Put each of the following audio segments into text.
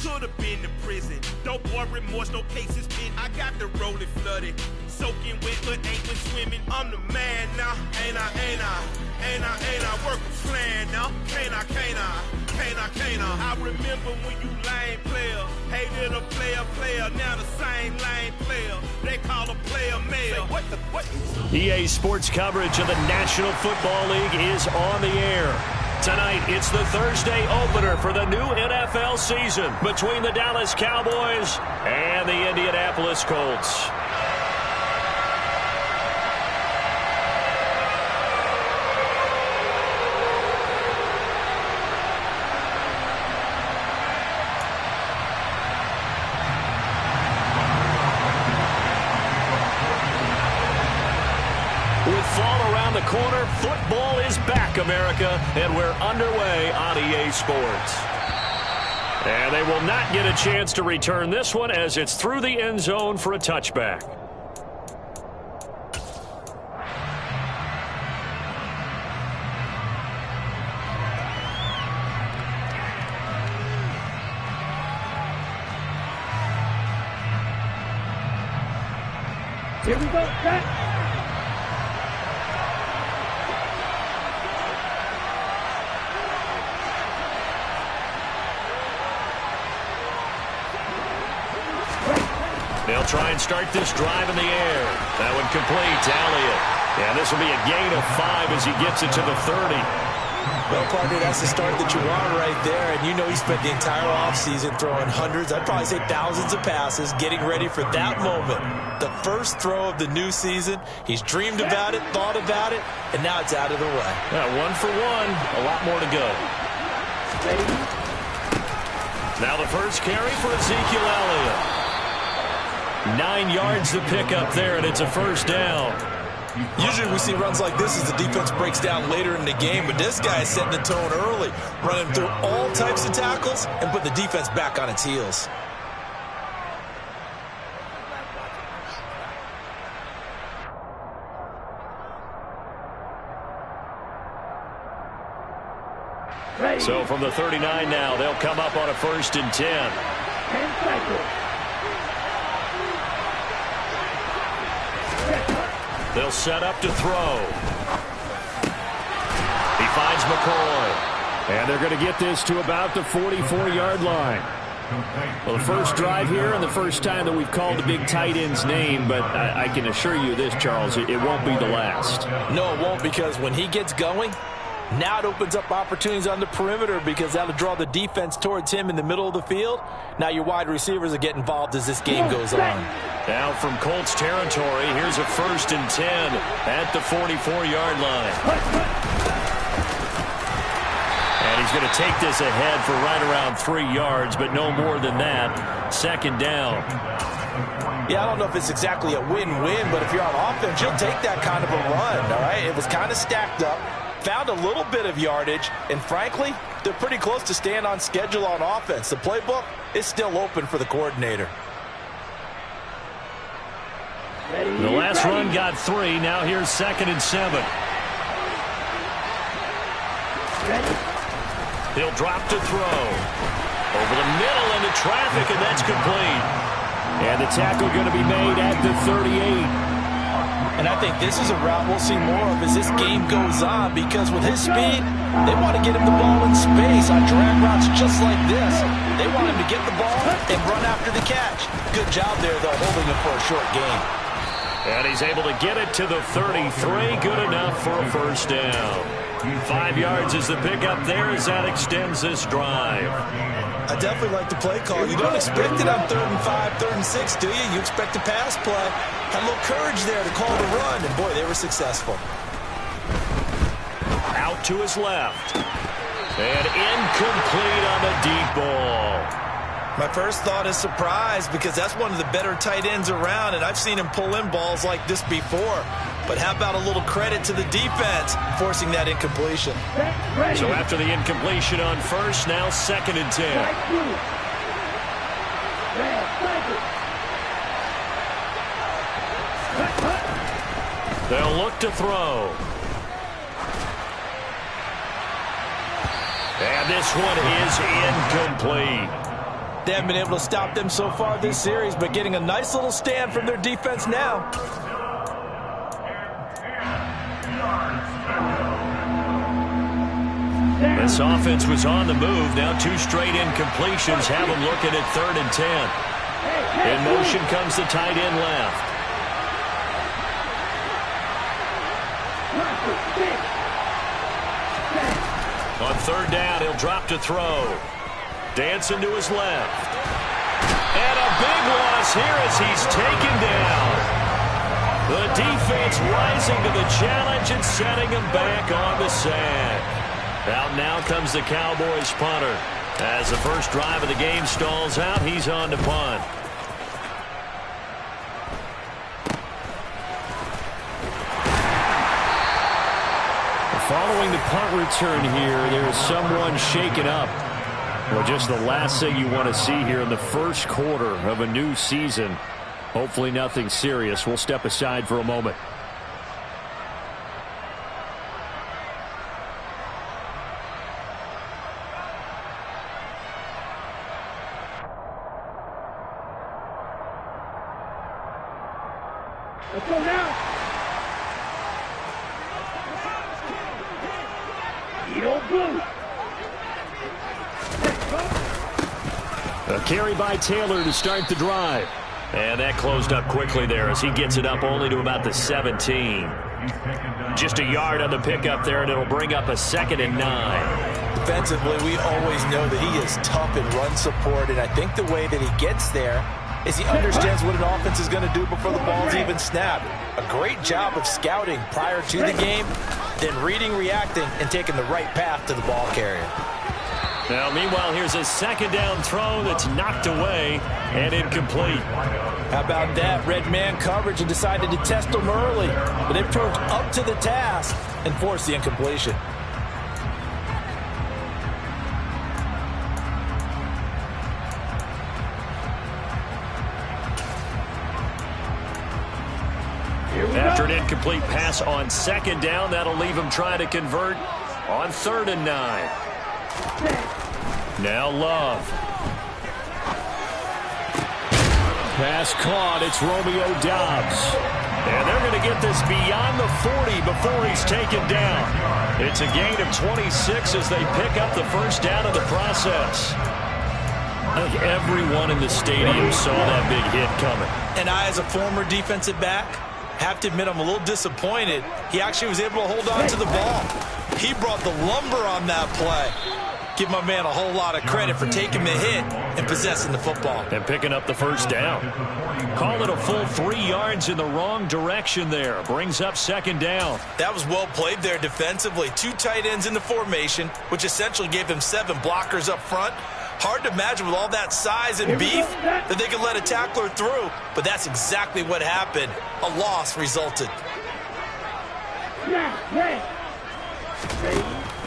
could have been to prison. No more remorse, no cases pinned. I got the rolling flooded, soaking wet, but ain't been swimming. I'm the man now, ain't I? Work a plan now, can't I? I remember when you lame player, hated a player, now the same lame player. They call a player mayor. What? EA Sports coverage of the National Football League is on the air. Tonight, it's the Thursday opener for the new NFL season between the Dallas Cowboys and the Indianapolis Colts. With fall around the corner, football is back, America, and we're underway on EA Sports. And they will not get a chance to return this one as it's through the end zone for a touchback. Here we go, set. They'll try and start this drive in the air. That one complete to Elliott. And this will be a gain of 5 as he gets it to the 30. Well, partner, that's the start that you want right there. And you know he spent the entire offseason throwing hundreds, I'd probably say thousands of passes, getting ready for that moment. The first throw of the new season. He's dreamed about it, thought about it, and now it's out of the way. Yeah, 1 for 1. A lot more to go. Now the first carry for Ezekiel Elliott. 9 yards to pick up there, and it's a first down. Usually we see runs like this as the defense breaks down later in the game, but this guy is setting the tone early, running through all types of tackles and put the defense back on its heels. So from the 39 now, they'll come up on a 1st and 10. 10 seconds. They'll set up to throw. He finds McCoy. And they're going to get this to about the 44-yard line. Well, the first drive here and the first time that we've called the big tight end's name, but I can assure you this, Charles, it won't be the last. No, it won't, because when he gets going, now it opens up opportunities on the perimeter because that'll draw the defense towards him in the middle of the field. Now your wide receivers will get involved as this game goes on. Now from Colts territory, here's a 1st and 10 at the 44-yard line. And he's going to take this ahead for right around 3 yards, but no more than that. 2nd down. Yeah, I don't know if it's exactly a win-win, but if you're on offense, you'll take that kind of a run, all right? It was kind of stacked up. Found a little bit of yardage, and frankly, they're pretty close to staying on schedule on offense. The playbook is still open for the coordinator. The last run got 3. Now here's 2nd and 7. He'll drop to throw. Over the middle into traffic, and that's complete. And the tackle going to be made at the 38. And I think this is a route we'll see more of as this game goes on, because with his speed, they want to get him the ball in space on drag routes just like this. They want him to get the ball and run after the catch. Good job there, though, holding him for a short gain. And he's able to get it to the 33. Good enough for a 1st down. 5 yards is the pickup there as that extends this drive. I definitely like the play call. You don't expect it on 3rd and 5, 3rd and 6, do you? You expect a pass play. Had a little courage there to call the run, and boy, they were successful. Out to his left. And incomplete on the deep ball. My first thought is surprise, because that's one of the better tight ends around, and I've seen him pull in balls like this before. But how about a little credit to the defense forcing that incompletion? So after the incompletion on 1st, now 2nd and 10. They'll look to throw. And this one is incomplete. They haven't been able to stop them so far this series, but getting a nice little stand from their defense now. This offense was on the move. Now 2 straight incompletions have them looking at 3rd and 10. In motion comes the tight end left. On 3rd down, he'll drop to throw. Dancing to his left. And a big loss here as he's taken down. The defense rising to the challenge and setting him back on the sand. Out now comes the Cowboys punter. As the first drive of the game stalls out, he's on to punt. Following the punt return here, there's someone shaken up. Well, just the last thing you want to see here in the first quarter of a new season. Hopefully nothing serious. We'll step aside for a moment. Let's go now. Blue. A carry by Taylor to start the drive. And that closed up quickly there as he gets it up only to about the 17. Just a yard on the pickup there, and it'll bring up a 2nd and 9. Defensively, we always know that he is tough in run support, and I think the way that he gets there is he understands what an offense is going to do before the ball's even snapped. A great job of scouting prior to the game, then reading, reacting, and taking the right path to the ball carrier. Now, meanwhile, here's a 2nd down throw that's knocked away and incomplete. How about that? Red man coverage and decided to test him early, but they proved up to the task and forced the incompletion. After an incomplete pass on 2nd down, that'll leave him trying to convert on 3rd and 9. Now Love. Pass caught. It's Romeo Doubs. And they're going to get this beyond the 40 before he's taken down. It's a gain of 26 as they pick up the first down in the process. I think everyone in the stadium saw that big hit coming. And I, as a former defensive back, have to admit I'm a little disappointed. He actually was able to hold on to the ball. He brought the lumber on that play. Give my man a whole lot of credit for taking the hit and possessing the football. And picking up the first down. Call it a full 3 yards in the wrong direction there. Brings up 2nd down. That was well played there defensively. 2 tight ends in the formation, which essentially gave them 7 blockers up front. Hard to imagine with all that size and beef that they could let a tackler through, but that's exactly what happened. A loss resulted.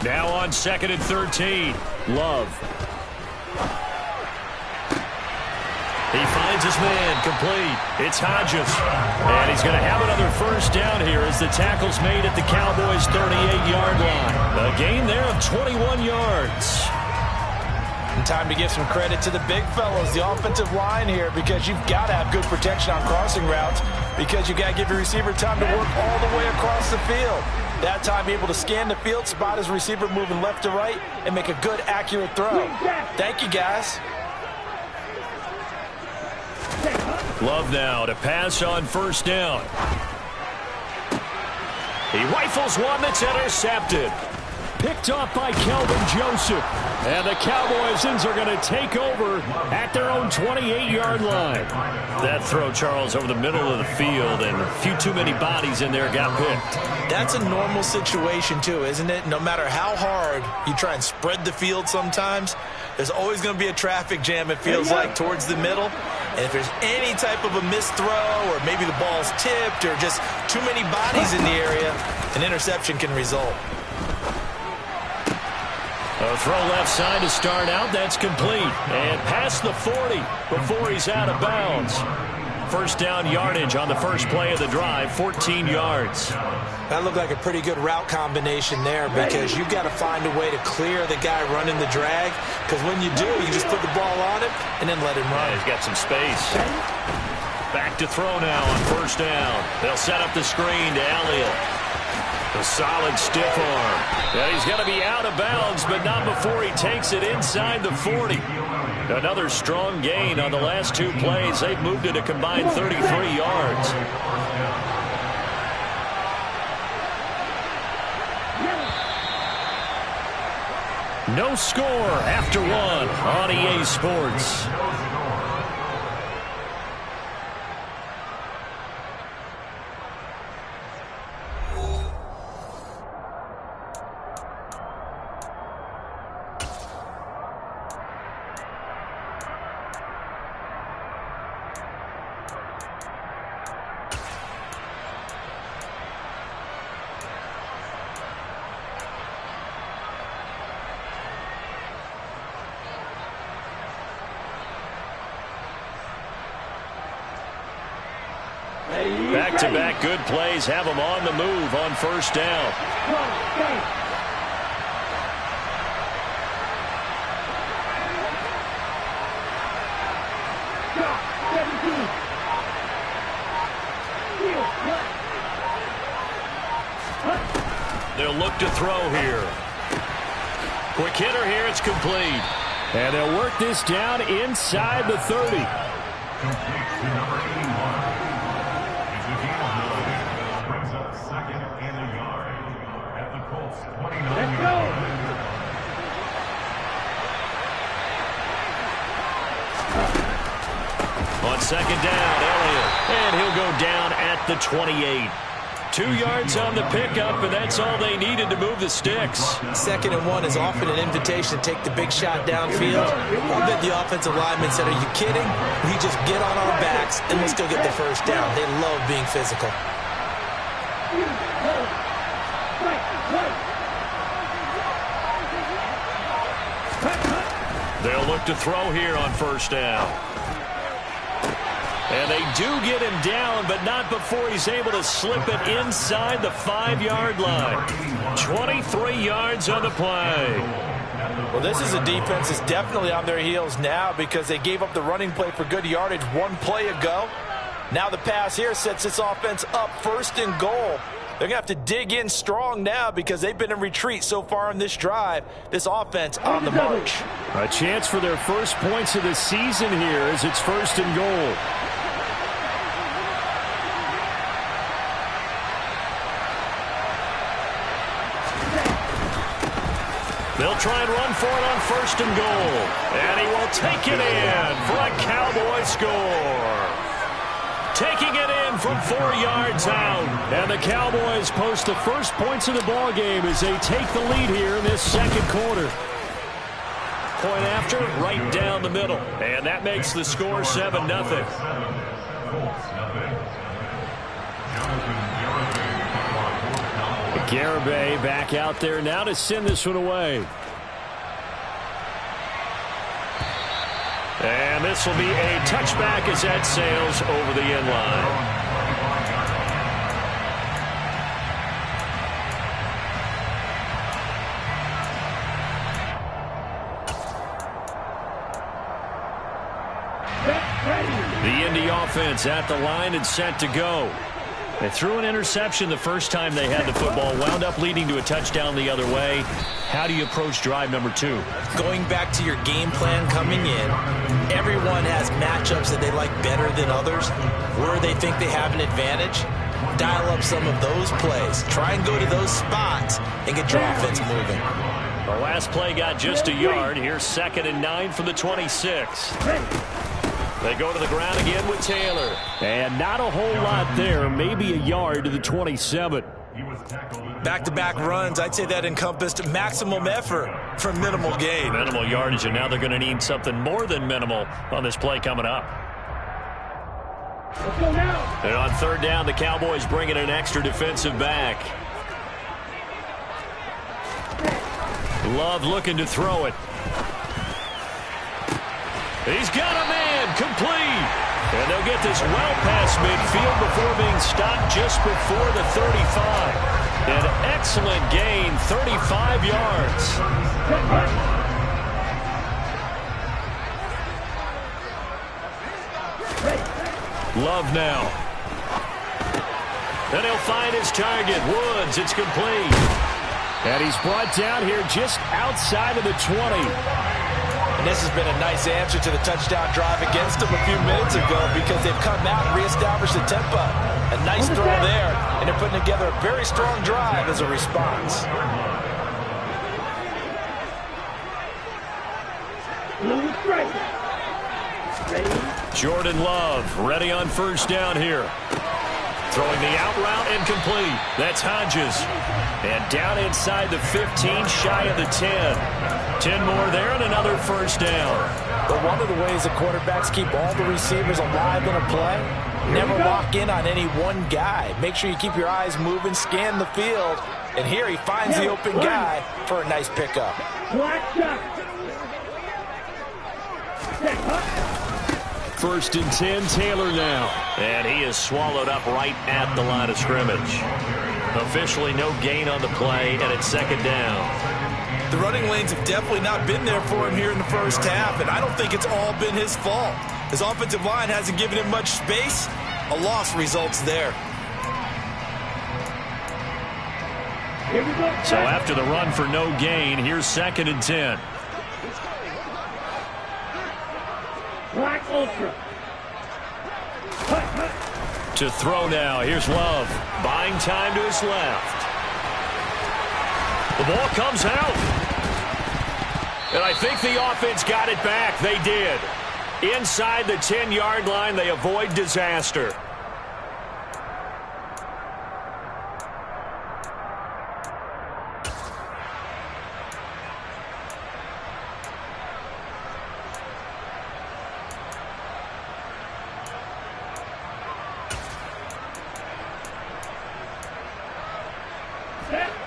Now on 2nd and 13. Love. He finds his man complete. It's Hodges. And he's going to have another first down here as the tackle's made at the Cowboys' 38-yard line. A gain there of 21 yards. And time to give some credit to the big fellows, the offensive line here, because you've got to have good protection on crossing routes, because you've got to give your receiver time to work all the way across the field. That time able to scan the field, spot his receiver moving left to right, and make a good, accurate throw. Thank you, guys. Love now to pass on first down. He rifles one that's intercepted. Picked off by Kelvin Joseph. And the Cowboys are going to take over at their own 28-yard line. That throw, Charles, over the middle of the field, and a few too many bodies in there got picked. That's a normal situation, too, isn't it? No matter how hard you try and spread the field sometimes, there's always going to be a traffic jam, it feels like, towards the middle. And if there's any type of a missed throw, or maybe the ball's tipped, or just too many bodies in the area, an interception can result. A throw left side to start out. That's complete. And past the 40 before he's out of bounds. First down yardage on the first play of the drive, 14 yards. That looked like a pretty good route combination there because you've got to find a way to clear the guy running the drag, because when you do, you just put the ball on him and then let him run. Yeah, he's got some space. Back to throw now on first down. They'll set up the screen to Elliott. A solid stiff arm. Yeah, he's going to be out of bounds, but not before he takes it inside the 40. Another strong gain on the last two plays. They've moved it a combined 33 yards. No score after one on EA Sports. Back-to-back good plays have them on the move on first down. They'll look to throw here. Quick hitter here, it's complete. And they'll work this down inside the 30. Let's go. On second down, Elliott. And he'll go down at the 28. 2 yards on the pickup, and that's all they needed to move the sticks. 2nd and 1 is often an invitation to take the big shot downfield. I bet the offensive lineman said, are you kidding? We just get on our backs, and we'll still get the first down. They love being physical. They'll look to throw here on first down. And they do get him down, but not before he's able to slip it inside the 5-yard line. 23 yards on the play. Well, this is a defense that's definitely on their heels now because they gave up the running play for good yardage one play ago. Now the pass here sets this offense up 1st and goal. They're going to have to dig in strong now because they've been in retreat so far in this drive. This offense on the march. A chance for their first points of the season here as it's 1st and goal. They'll try and run for it on 1st and goal. And he will take it in for a Cowboy score. Taking it in from 4 yards out. And the Cowboys post the first points of the ball game as they take the lead here in this 2nd quarter. Point after, right down the middle. And that makes the score 7-0. Garibay back out there now to send this one away. And this will be a touchback as that sails over the end line. The Indy offense at the line and set to go. They threw an interception the first time they had the football, wound up leading to a touchdown the other way. How do you approach drive number 2? Going back to your game plan coming in, everyone has matchups that they like better than others, where they think they have an advantage. Dial up some of those plays. Try and go to those spots and get your offense moving. The last play got just a yard. Here's 2nd and 9 from the 26. They go to the ground again with Taylor. And not a whole lot there. Maybe a yard to the 27. Back-to-back runs, I'd say that encompassed maximum effort for minimal gain. Minimal yardage, and now they're going to need something more than minimal on this play coming up. Let's go now. And on 3rd down, the Cowboys bring in an extra defensive back. Love looking to throw it. He's got a man complete. And they'll get this well past midfield before being stopped just before the 35. An excellent gain, 35 yards. Love now. And he'll find his target. Woods, it's complete. And he's brought down here just outside of the 20. And this has been a nice answer to the touchdown drive against them a few minutes ago because they've come out and reestablished the tempo. A nice throw there, and they're putting together a very strong drive as a response. Jordan Love ready on first down here. Throwing the out route incomplete. That's Hodges. And down inside the 15, shy of the 10. 10 more there and another first down. But one of the ways the quarterbacks keep all the receivers alive in a play, never lock in on any one guy. Make sure you keep your eyes moving, scan the field. And here he finds the open guy for a nice pickup. First and 10, Taylor now. And he is swallowed up right at the line of scrimmage. Officially no gain on the play, and it's second down. The running lanes have definitely not been there for him here in the first half, and I don't think it's all been his fault. His offensive line hasn't given him much space. A loss results there. So after the run for no gain, here's second and 10. Black Ultra. To throw now. Here's Love. Buying time to his left. The ball comes out. And I think the offense got it back. They did. Inside the 10-yard line, they avoid disaster.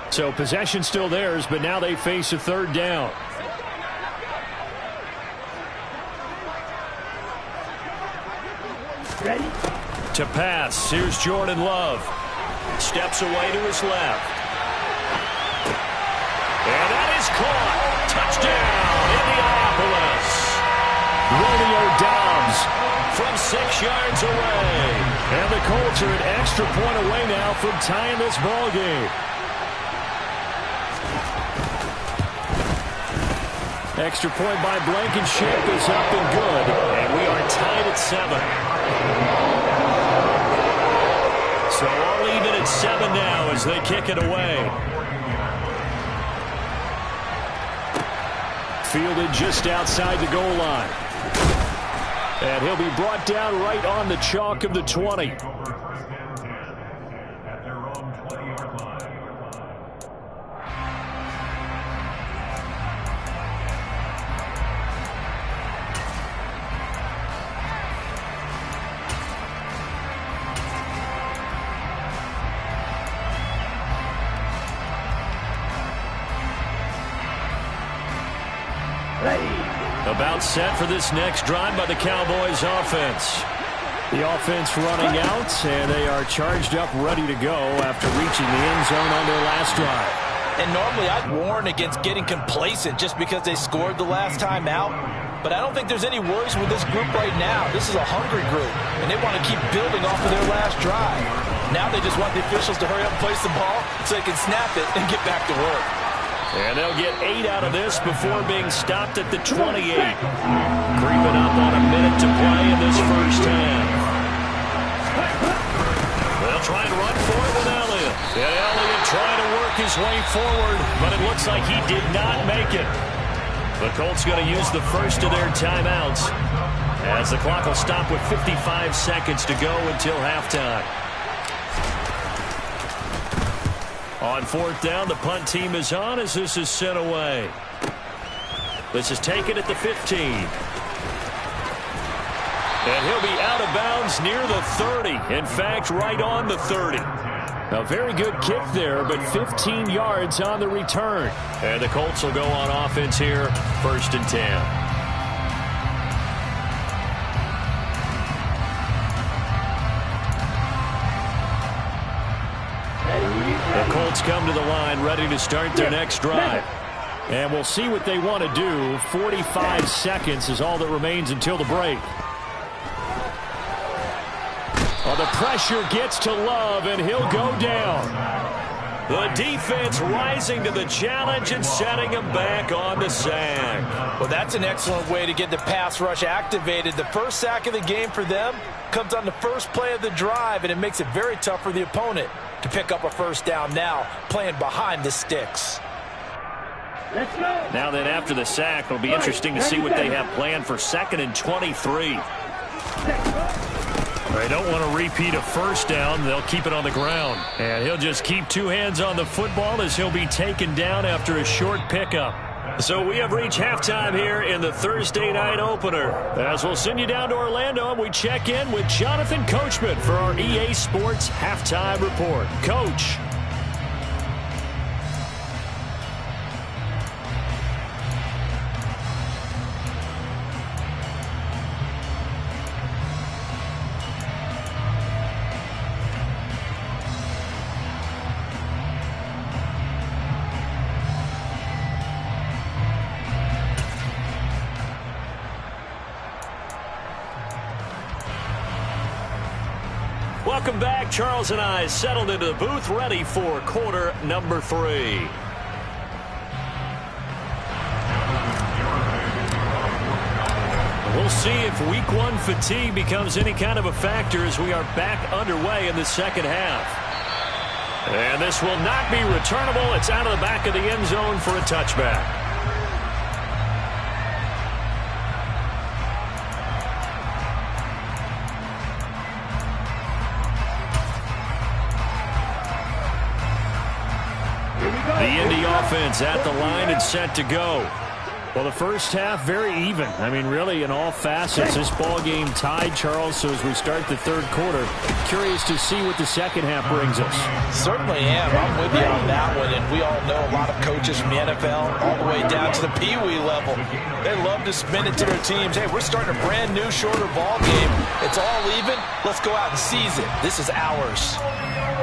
So possession still theirs, but now they face a third down. Ready? To pass, here's Jordan Love. Steps away to his left. And that is caught. Touchdown, Indianapolis. Romeo Dobbs from 6 yards away. And the Colts are an extra point away now from tying this ball game. Extra point by Blankenship is up and good. And we are tied at 7. So all even at 7 now as they kick it away. Fielded just outside the goal line. And he'll be brought down right on the chalk of the 20. About set for this next drive by the Cowboys offense. The offense running out, and they are charged up, ready to go after reaching the end zone on their last drive. And normally I'd warn against getting complacent just because they scored the last time out. But I don't think there's any worries with this group right now. This is a hungry group, and they want to keep building off of their last drive. Now they just want the officials to hurry up and place the ball so they can snap it and get back to work. And they'll get 8 out of this before being stopped at the 28. Creeping up on a minute to play in this first half. They'll try and run for it with Elliott. And Elliott trying to work his way forward, but it looks like he did not make it. The Colts going to use the first of their timeouts as the clock will stop with 55 seconds to go until halftime. On fourth down, the punt team is on as this is sent away. This is taken at the 15. And he'll be out of bounds near the 30. In fact, right on the 30. A very good kick there, but 15 yards on the return. And the Colts will go on offense here, first and 10. Saints come to the line ready to start their next drive. And we'll see what they want to do. 45 seconds is all that remains until the break. Well, the pressure gets to Love, and he'll go down. The defense rising to the challenge and setting him back on the sack. Well, that's an excellent way to get the pass rush activated. The first sack of the game for them comes on the first play of the drive, and it makes it very tough for the opponent to pick up a first down now, playing behind the sticks. Let's go. Now then, after the sack, it'll be interesting to see what they have planned for 2nd and 23. They don't want to repeat a first down. They'll keep it on the ground. And he'll just keep 2 hands on the football as he'll be taken down after a short pickup. So we have reached halftime here in the Thursday night opener. As we'll send you down to Orlando, and we check in with Jonathan Coachman for our EA Sports Halftime Report. Coach. Welcome back. Charles and I settled into the booth, ready for quarter number 3. We'll see if week 1 fatigue becomes any kind of a factor as we are back underway in the second half. And this will not be returnable. It's out of the back of the end zone for a touchback. The Indy offense at the line and set to go. Well, the first half, very even. I mean, really, in all facets, this ball game tied, Charles. So as we start the third quarter, curious to see what the second half brings us. Certainly am. I'm with you on that one. And we all know a lot of coaches from the NFL all the way down to the Pee-wee level. They love to spin it to their teams. Hey, we're starting a brand new, shorter ball game. It's all even. Let's go out and seize it. This is ours.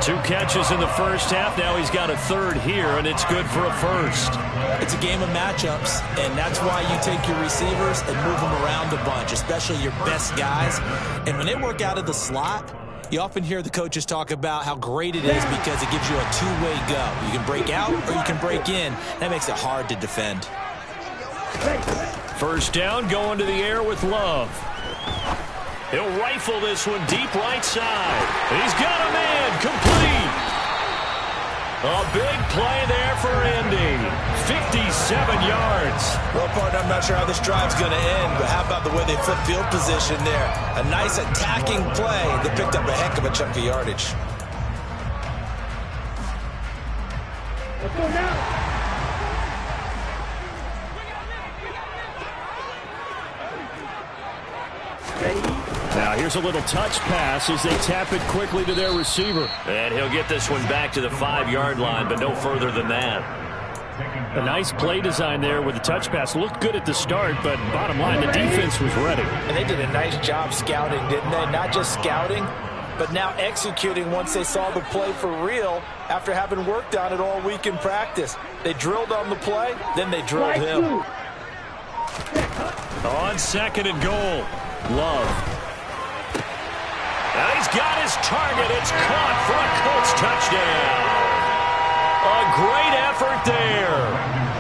2 catches in the first half. Now he's got a third here, and it's good for a first. It's a game of matchups, and that's why you take your receivers and move them around a bunch, especially your best guys. And when they work out of the slot, you often hear the coaches talk about how great it is because it gives you a two-way go. You can break out or you can break in. That makes it hard to defend. First down, going to the air with Love. He'll rifle this one deep right side. He's got a man, complete. A big play there for Indy. 57 yards. Well, partner, I'm not sure how this drive's going to end, but how about the way they flip field position there? A nice attacking play that picked up a heck of a chunk of yardage. Let's go now. Now here's a little touch pass as they tap it quickly to their receiver. And he'll get this one back to the 5-yard line, but no further than that. A nice play design there with the touch pass. Looked good at the start, but bottom line, the defense was ready. And they did a nice job scouting, didn't they? Not just scouting, but now executing once they saw the play for real after having worked on it all week in practice. They drilled on the play, then they drilled him. On 2nd and goal, Love. Now he's got his target. It's caught for a Colts touchdown. A great effort there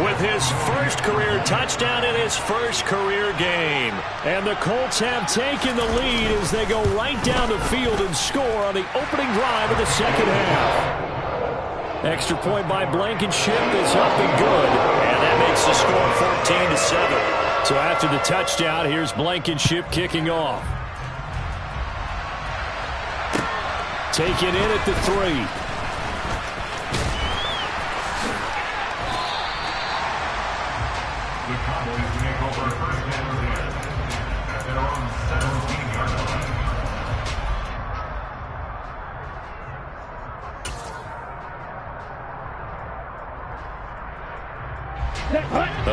with his first career touchdown in his first career game. And the Colts have taken the lead as they go right down the field and score on the opening drive of the second half. Extra point by Blankenship is up and good. And that makes the score 14-7. So after the touchdown, here's Blankenship kicking off. Taken in at the 3. The Cowboys make over first down at their own 17-yard line.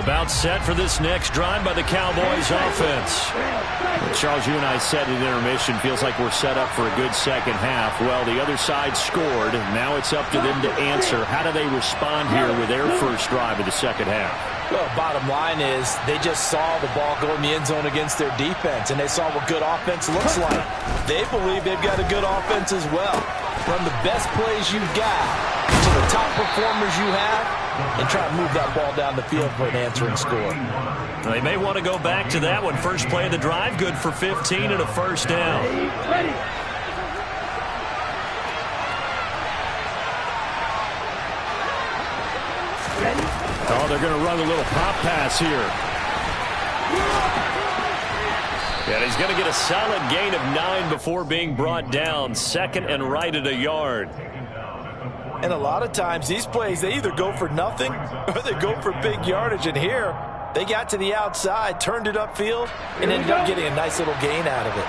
About set for this next drive by the Cowboys offense. Well, Charles, you and I said at intermission, feels like we're set up for a good second half. Well, the other side scored, and now it's up to them to answer. How do they respond here with their first drive of the second half? Well, bottom line is they just saw the ball go in the end zone against their defense, and they saw what good offense looks like. They believe they've got a good offense as well. Run the best plays you've got to the top performers you have, and try to move that ball down the field for an answering score. They may want to go back to that one. First play of the drive, good for 15 and a first down. Ready. Oh, they're going to run a little pop pass here. And he's going to get a solid gain of 9 before being brought down. Second and right at a yard. And a lot of times these plays, they either go for nothing or they go for big yardage. And here, they got to the outside, turned it upfield, and ended up getting a nice little gain out of it.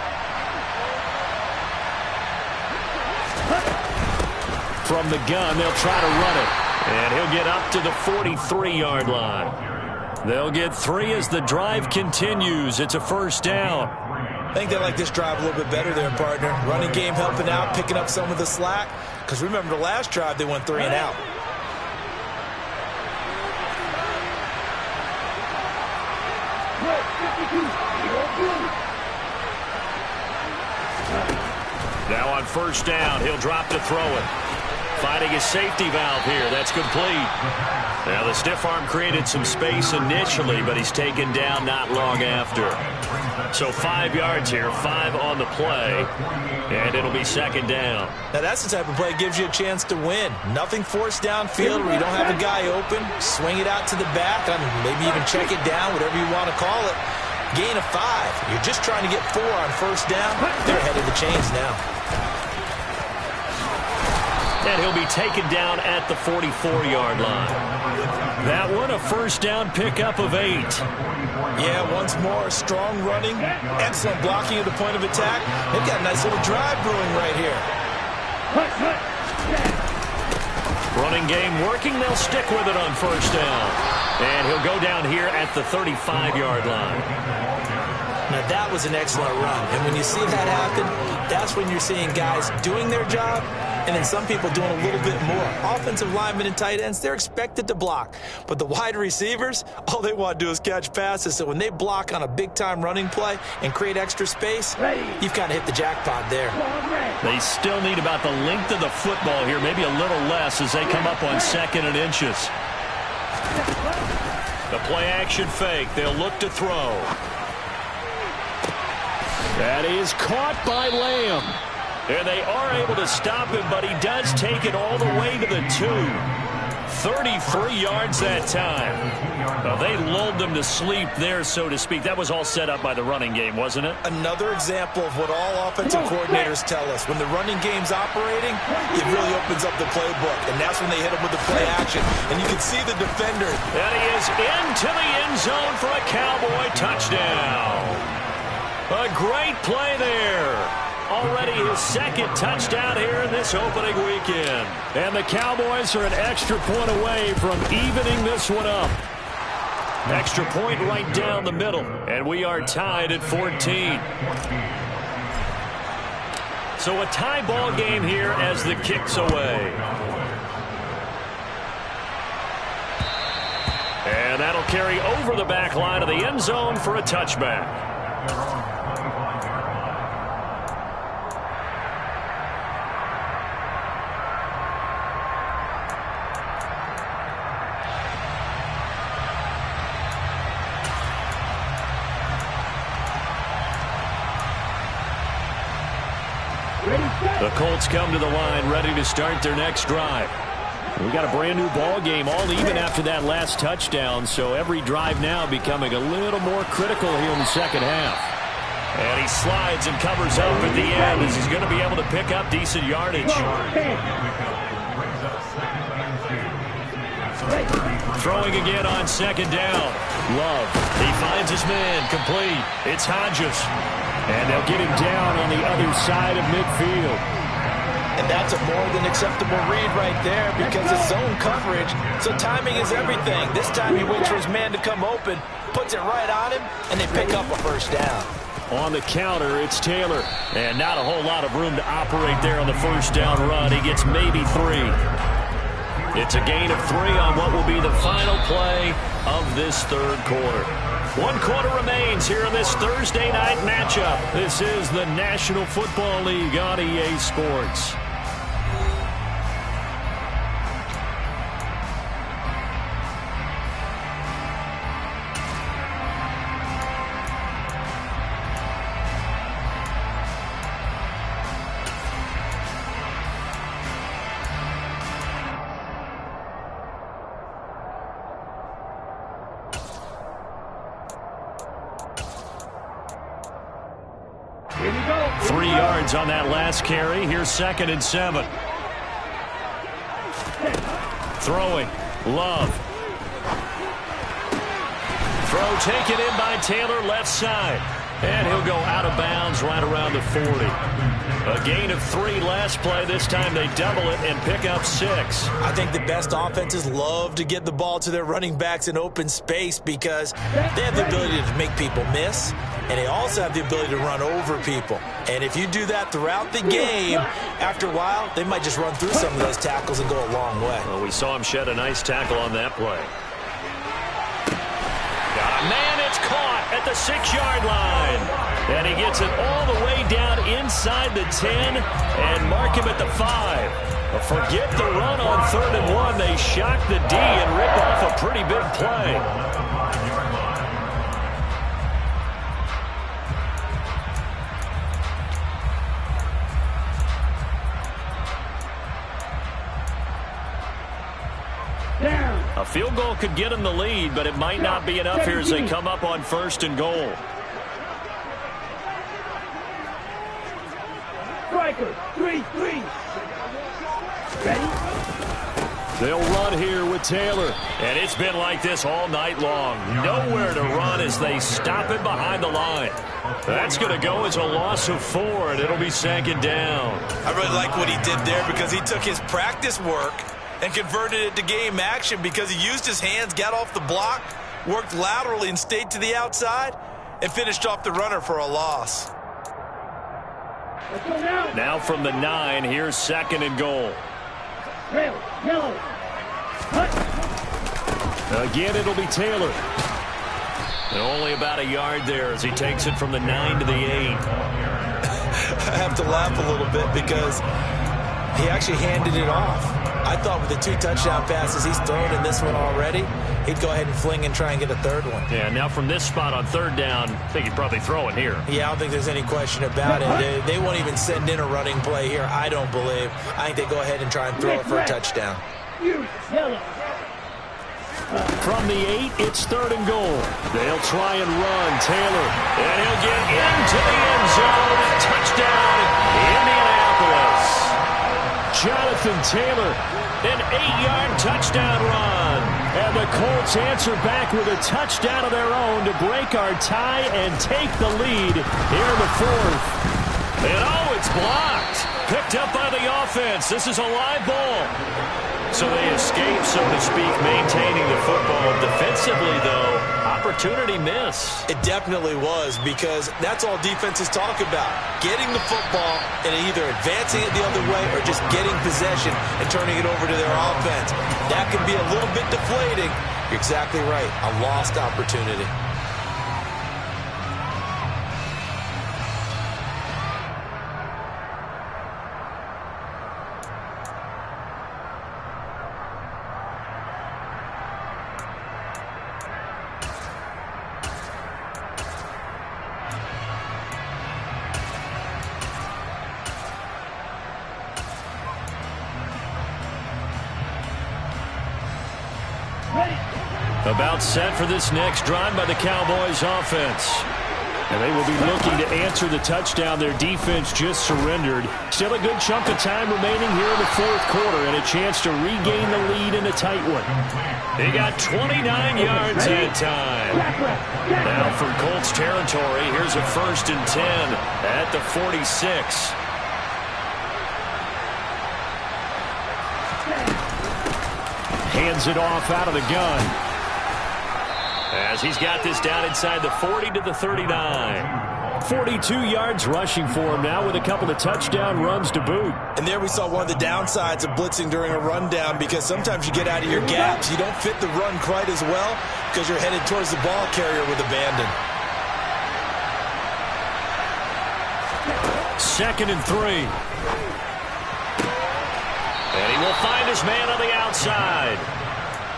From the gun, they'll try to run it. And he'll get up to the 43-yard line. They'll get 3 as the drive continues. It's a first down. I think they like this drive a little bit better there, partner. Running game helping out, picking up some of the slack. Because remember, the last drive, they went 3 and out. Now on first down, he'll drop to throw it. Finding his safety valve here. That's complete. Now the stiff arm created some space initially, but he's taken down not long after. So 5 yards here, 5 on the play, and it'll be second down. Now that's the type of play that gives you a chance to win. Nothing forced downfield where you don't have a guy open. Swing it out to the back, maybe even check it down, whatever you want to call it. Gain of 5. You're just trying to get 4 on first down. They're ahead of the chains now. And he'll be taken down at the 44-yard line. That one, a first down pickup of 8. Yeah, once more, strong running, excellent blocking at the point of attack. They've got a nice little drive brewing right here. Running game working. They'll stick with it on first down. And he'll go down here at the 35-yard line. Now, that was an excellent run. And when you see that happen, that's when you're seeing guys doing their job and then some people doing a little bit more. Offensive linemen and tight ends, they're expected to block. But the wide receivers, all they want to do is catch passes. So when they block on a big-time running play and create extra space, you've kind of hit the jackpot there. They still need about the length of the football here, maybe a little less as they come up on 2nd and inches. The play-action fake. They'll look to throw. That is caught by Lamb. And they are able to stop him, but he does take it all the way to the 2. 33 yards that time. They lulled them to sleep there, so to speak. That was all set up by the running game, wasn't it? Another example of what all offensive coordinators tell us. When the running game's operating, it really opens up the playbook. And that's when they hit him with the play action. And you can see the defender. And he is into the end zone for a Cowboy touchdown. A great play there. Already his 2nd touchdown here in this opening weekend. And the Cowboys are an extra point away from evening this one up. Extra point right down the middle. And we are tied at 14. So a tie ball game here as the kick's away. And that'll carry over the back line of the end zone for a touchback. The Colts come to the line, ready to start their next drive. We got a brand new ball game, all even after that last touchdown, so every drive now becoming a little more critical here in the second half. And he slides and covers up at the end as he's going to be able to pick up decent yardage. Throwing again on 2nd down. Love. He finds his man. Complete. It's Hodges. And they'll get him down on the other side of midfield. And that's a more than acceptable read right there because it's zone coverage, so timing is everything. This time he waits for his man to come open, puts it right on him, and they pick up a first down. On the counter, it's Taylor. And not a whole lot of room to operate there on the first down run. He gets maybe 3. It's a gain of 3 on what will be the final play of this third quarter. 1 quarter remains here in this Thursday night matchup. This is the National Football League on EA Sports. On that last carry. Here's 2nd and 7. Throwing. Love. Throw taken in by Taylor, left side. And he'll go out of bounds right around the 40. A gain of 3 last play. This time they double it and pick up 6. I think the best offenses love to get the ball to their running backs in open space because they have the ability to make people miss, and they also have the ability to run over people. And if you do that throughout the game, after a while, they might just run through some of those tackles and go a long way. Well, we saw him shed a nice tackle on that play. Got a man, it's caught at the 6-yard line. And he gets it all the way down inside the 10 and mark him at the 5. But forget the run on 3rd and 1. They shock the D and rip off a pretty big play. A field goal could get them the lead, but it might not be enough here as they come up on 1st and goal. Striker, 3-3. Ready? They'll run here with Taylor. And it's been like this all night long. Nowhere to run as they stop it behind the line. That's going to go as a loss of 4, and it'll be 2nd down. I really like what he did there because he took his practice work and converted it to game action because he used his hands, got off the block, worked laterally and stayed to the outside, and finished off the runner for a loss. Let's go now. Now from the 9, here's 2nd and goal. Rail, yellow. Hut. Again, it'll be Taylor. And only about a yard there as he takes it from the 9 to the 8. I have to laugh a little bit because he actually handed it off. I thought with the 2 touchdown passes he's thrown in this one already, he'd go ahead and fling and try and get a 3rd one. Yeah, now from this spot on 3rd down, I think he'd probably throw it here. Yeah, I don't think there's any question about it. They won't even send in a running play here, I don't believe. I think they go ahead and try and throw it for a touchdown. Yellow. From the 8, it's 3rd and goal. They'll try and run Taylor, and he'll get into the end zone. Touchdown, Indianapolis. Jonathan Taylor, an 8-yard touchdown run. And the Colts answer back with a touchdown of their own to break our tie and take the lead here in the 4th. And oh, it's blocked. Picked up by the offense. This is a live ball. So they escape, so to speak, maintaining the football. Defensively, though, opportunity miss. It definitely was because that's all defenses talk about. Getting the football and either advancing it the other way or just getting possession and turning it over to their offense. That can be a little bit deflating. You're exactly right. A lost opportunity. About set for this next drive by the Cowboys offense. And they will be looking to answer the touchdown their defense just surrendered. Still a good chunk of time remaining here in the 4th quarter and a chance to regain the lead in a tight one. They got 29 yards at time. Now from Colts territory, here's a 1st and 10 at the 46. hands it off out of the gun. As he's got this down inside the 40 to the 39. 42 yards rushing for him now with a couple of touchdown runs to boot. And there we saw one of the downsides of blitzing during a rundown, because sometimes you get out of your gaps. You don't fit the run quite as well because you're headed towards the ball carrier with abandon. 2nd and 3. And he will find his man on the outside.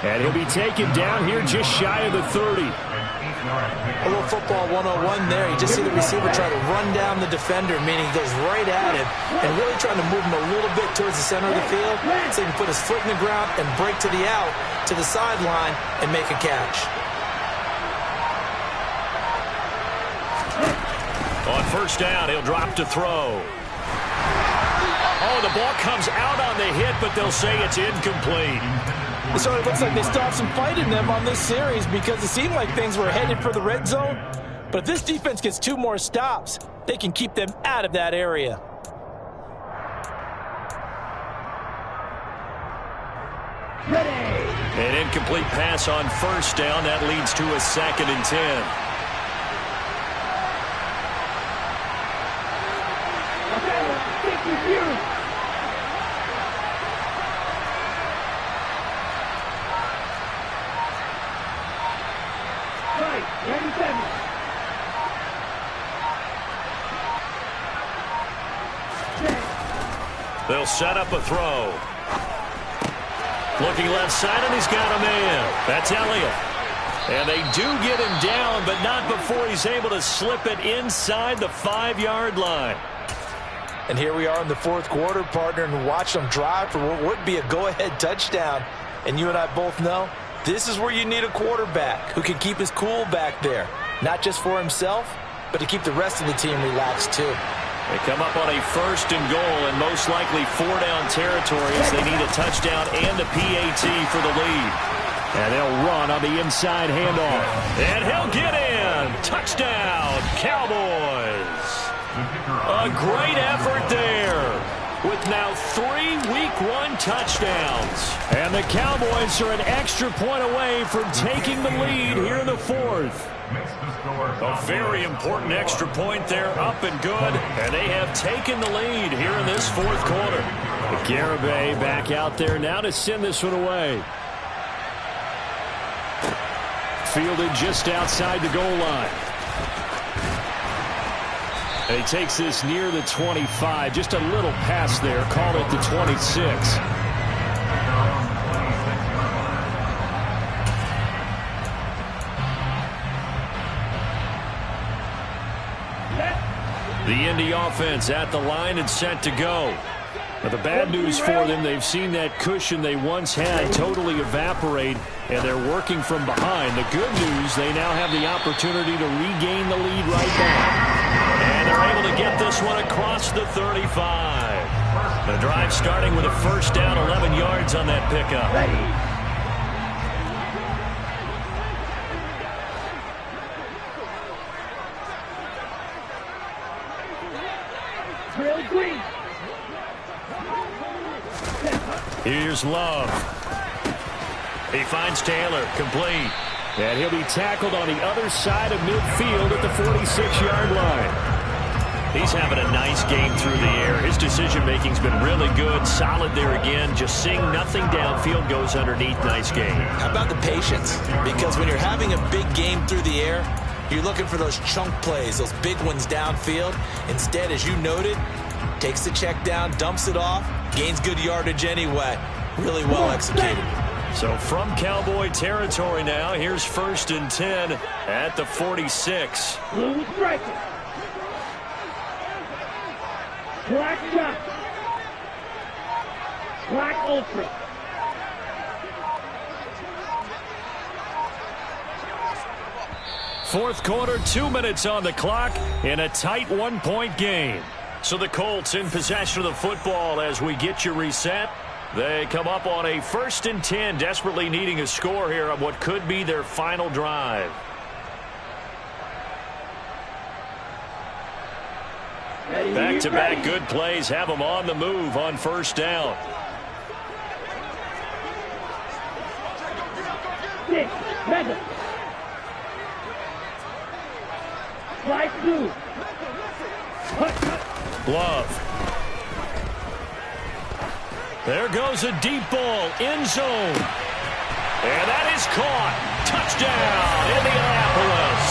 And he'll be taken down here just shy of the 30. A little football 101 there. You just see the receiver try to run down the defender, meaning he goes right at him and really trying to move him a little bit towards the center of the field so he can put his foot in the ground and break to the out, to the sideline, and make a catch. On 1st down, he'll drop to throw. Oh, the ball comes out on the hit, but they'll say it's incomplete. It sort of looks like they still have some fight in them on this series, because it seemed like things were headed for the red zone. But if this defense gets 2 more stops, they can keep them out of that area. An incomplete pass on 1st down. That leads to a 2nd and 10. They'll set up a throw. Looking left side, and he's got a man. That's Elliott. And they do get him down, but not before he's able to slip it inside the 5-yard line. And here we are in the 4th quarter, partner, and watch them drive for what would be a go-ahead touchdown. And you and I both know this is where you need a quarterback who can keep his cool back there, not just for himself, but to keep the rest of the team relaxed too. They come up on a 1st and goal, and most likely 4-down territory as they need a touchdown and a PAT for the lead. And they'll run on the inside handoff. And he'll get in. Touchdown, Cowboys. A great effort there, with now 3 Week 1 touchdowns. And the Cowboys are an extra point away from taking the lead here in the 4th. A very important extra point there, up and good. And they have taken the lead here in this 4th quarter. Garibay back out there now to send this one away. Fielded just outside the goal line. And he takes this near the 25. Just a little pass there. Call it the 26. The Indy offense at the line and set to go. But the bad news for them, they've seen that cushion they once had totally evaporate, and they're working from behind. The good news, they now have the opportunity to regain the lead right back. And they're able to get this one across the 35. The drive starting with a 1st down, 11 yards on that pickup. Here's Love. He finds Taylor, complete. And he'll be tackled on the other side of midfield at the 46-yard line. He's having a nice game through the air. His decision-making's been really good. Solid there again. Just seeing nothing downfield, goes underneath. Nice game. How about the patience? Because when you're having a big game through the air, you're looking for those chunk plays, those big ones downfield. Instead, as you noted, takes the check down, dumps it off, gains good yardage anyway. Really well executed. So from Cowboy territory now, here's 1st and 10 at the 46. Blue striker. Black jump. Black ultra. Fourth quarter, 2 minutes on the clock in a tight 1-point game. So the Colts in possession of the football as we get you reset. They come up on a 1st and 10, desperately needing a score here on what could be their final drive. Back-to-back good plays have them on the move on 1st down. 6, Mega. Slide 2. Glove. There goes a deep ball, end zone. And that is caught. Touchdown, Indianapolis.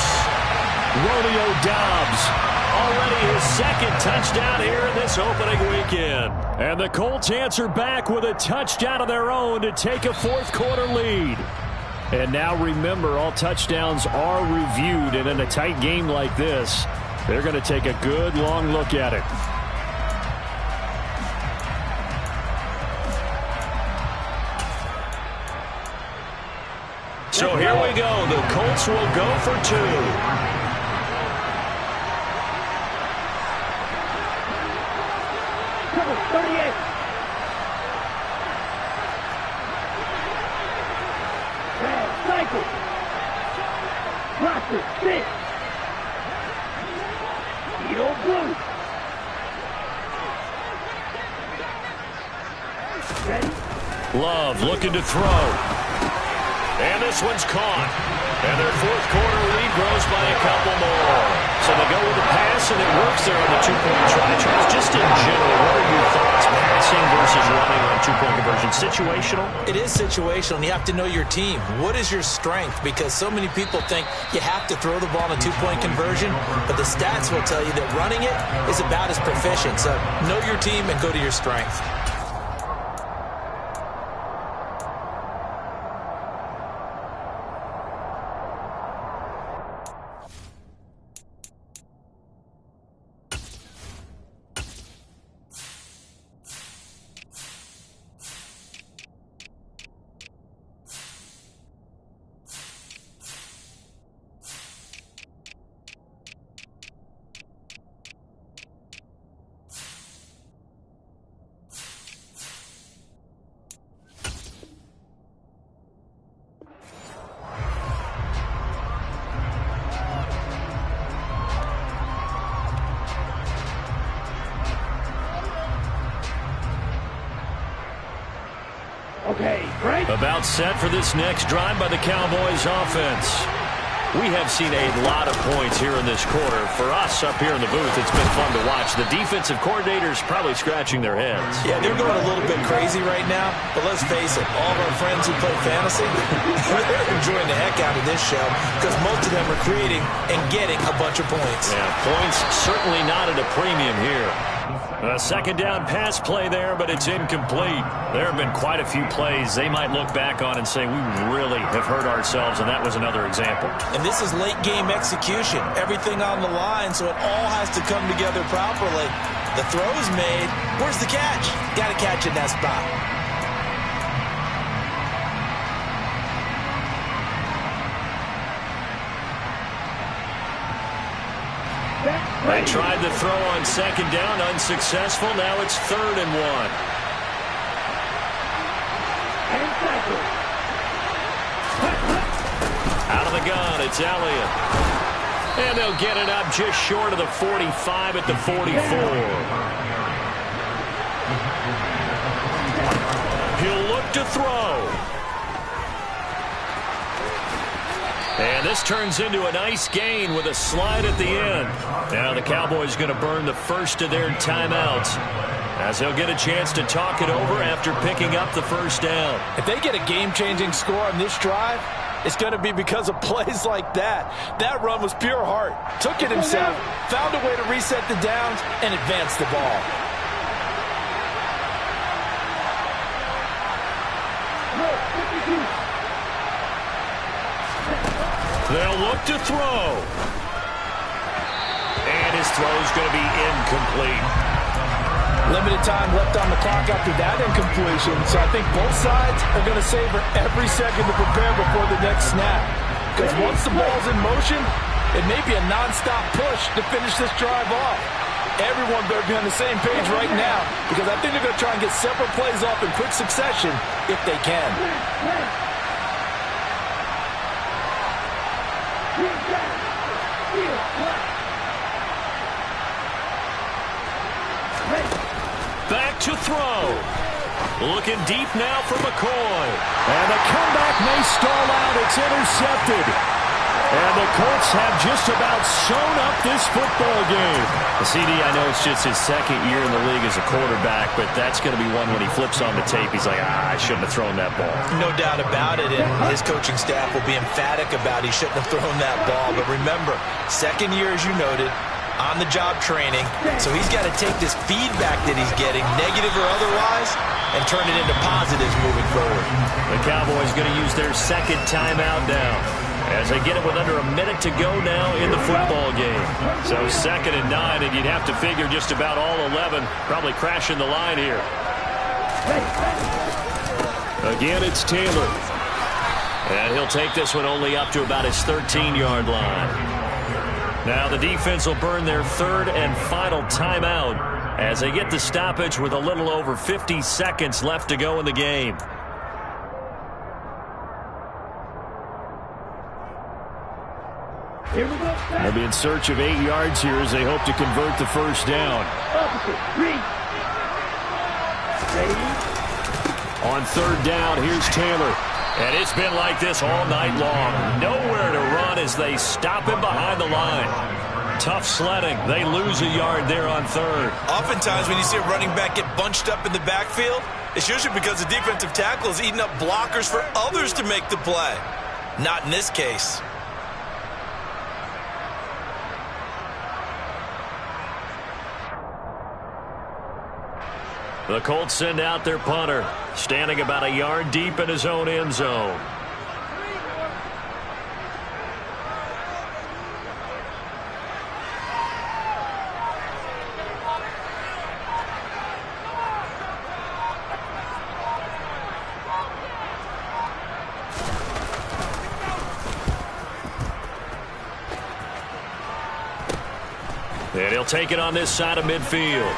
Romeo Doubs, already his second touchdown here in this opening weekend. And the Colts answer back with a touchdown of their own to take a fourth-quarter lead. And now remember, all touchdowns are reviewed, and in a tight game like this, they're going to take a good long look at it. So here we go. The Colts will go for 2. Cover 38. Bad cycle. Roster 6. Edo Blue. Ready? Love looking to throw. And this one's caught. And their fourth-quarter lead grows by a couple more. So they go with the pass, and it works there on the two-point try. Charles, just in general, what are your thoughts? Passing versus running on two-point conversion. Situational? It is situational, and you have to know your team. What is your strength? Because so many people think you have to throw the ball in a two-point conversion, but the stats will tell you that running it is about as proficient. So know your team and go to your strength. Okay, break. About set for this next drive by the Cowboys offense. We have seen a lot of points here in this quarter. For us up here in the booth, it's been fun to watch. The defensive coordinators probably scratching their heads. Yeah, they're going a little bit crazy right now, but let's face it, all of our friends who play fantasy, they're enjoying the heck out of this show because most of them are creating and getting a bunch of points. Yeah, points certainly not at a premium here. A second down pass play there, but it's incomplete. There have been quite a few plays they might look back on and say, we really have hurt ourselves, and that was another example. And this is late game execution. Everything on the line, so it all has to come together properly. The throw's made. Where's the catch? Got to catch in that spot. They tried the throw on second down, unsuccessful. Now it's 3rd and 1. Out of the gun, it's Elliott. And they'll get it up just short of the 45 at the 44. He'll look to throw. And this turns into a nice gain with a slide at the end. Now the Cowboys going to burn the first of their timeouts as they'll get a chance to talk it over after picking up the first down. If they get a game-changing score on this drive, it's going to be because of plays like that. That run was pure heart. Took it himself, found a way to reset the downs, and advance the ball. They'll look to throw. And his throw's going to be incomplete. Limited time left on the clock after that incompletion, so I think both sides are going to savor every second to prepare before the next snap. Because once the ball's in motion, it may be a non-stop push to finish this drive off. Everyone better be on the same page right now, because I think they're going to try and get several plays off in quick succession if they can. Back to throw. Looking deep now for McCoy. And the comeback may stall out. It's intercepted. And the Colts have just about sewn up this football game. CD, I know it's just his second year in the league as a quarterback, but that's going to be one when he flips on the tape, he's like, I shouldn't have thrown that ball. No doubt about it, and his coaching staff will be emphatic about he shouldn't have thrown that ball. But remember, second year, as you noted, on-the-job training, so he's got to take this feedback that he's getting, negative or otherwise, and turn it into positives moving forward. The Cowboys going to use their second timeout now, as they get it with under a minute to go now in the football game. So 2nd and 9, and you'd have to figure just about all 11 probably crashing the line here. Again, it's Taylor. And he'll take this one only up to about his 13-yard line. Now the defense will burn their 3rd and final timeout as they get the stoppage with a little over 50 seconds left to go in the game. Here we go. They'll be in search of 8 yards here as they hope to convert the first down. Opposite. Read. Ready. On 3rd down, here's Taylor. And it's been like this all night long. Nowhere to run as they stop him behind the line. Tough sledding. They lose a yard there on 3rd. Oftentimes when you see a running back get bunched up in the backfield, it's usually because the defensive tackle is eating up blockers for others to make the play. Not in this case. The Colts send out their punter, standing about a yard deep in his own end zone. And he'll take it on this side of midfield.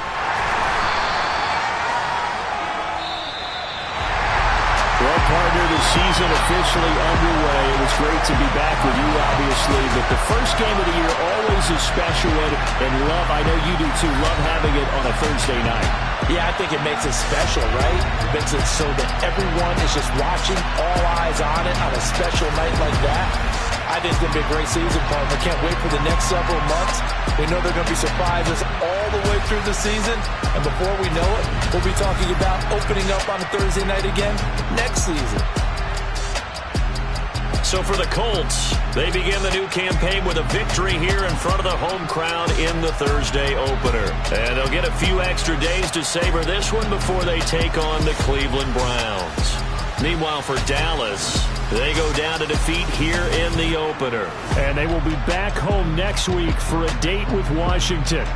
Well, partner, the season officially underway. It was great to be back with you, obviously, but the first game of the year always is special, and love, I know you do too, love having it on a Thursday night. Yeah, I think it makes it special, right? It makes it so that everyone is just watching, all eyes on it on a special night like that. I think it's going to be a great season, partner. Can't wait for the next several months. We know there are going to be surprises all the way through the season. And before we know it, we'll be talking about opening up on a Thursday night again next season. So for the Colts, they begin the new campaign with a victory here in front of the home crowd in the Thursday opener. And they'll get a few extra days to savor this one before they take on the Cleveland Browns. Meanwhile, for Dallas, they go down to defeat here in the opener. And they will be back home next week for a date with Washington.